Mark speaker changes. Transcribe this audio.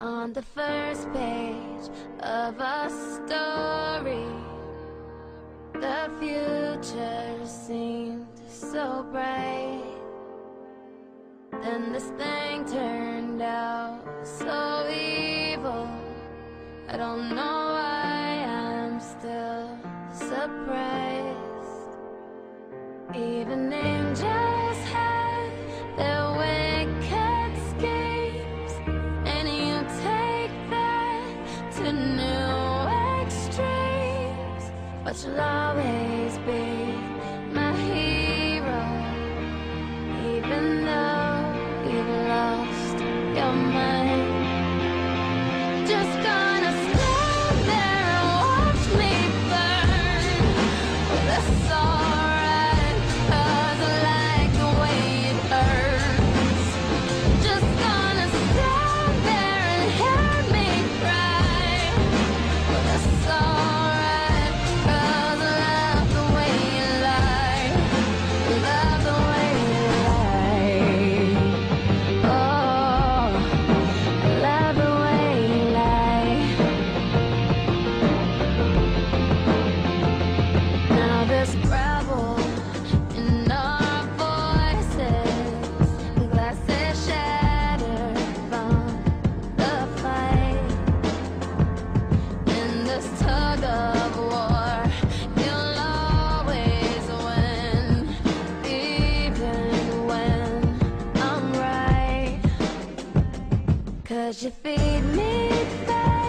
Speaker 1: On the first page of a story, the future seemed so bright. Then this thing turned out so evil. I don't know why I'm still surprised. Even angels had their wicked schemes, and you take that to new extremes. But you'll always be my hero, even though you've lost your mind. Just gonna stand there and watch me burn. Well, that's alright, 'cause I like the way it hurts. Just gonna stand there and hear me cry. Well, that's alright, 'cause I love the way you lie. Love the way you lie. Oh, I love the way you lie. Now there's gravel in our voices, the glasses shattered from the fight. In this tug of war, you'll always win, even when I'm right. 'Cause you feed me fast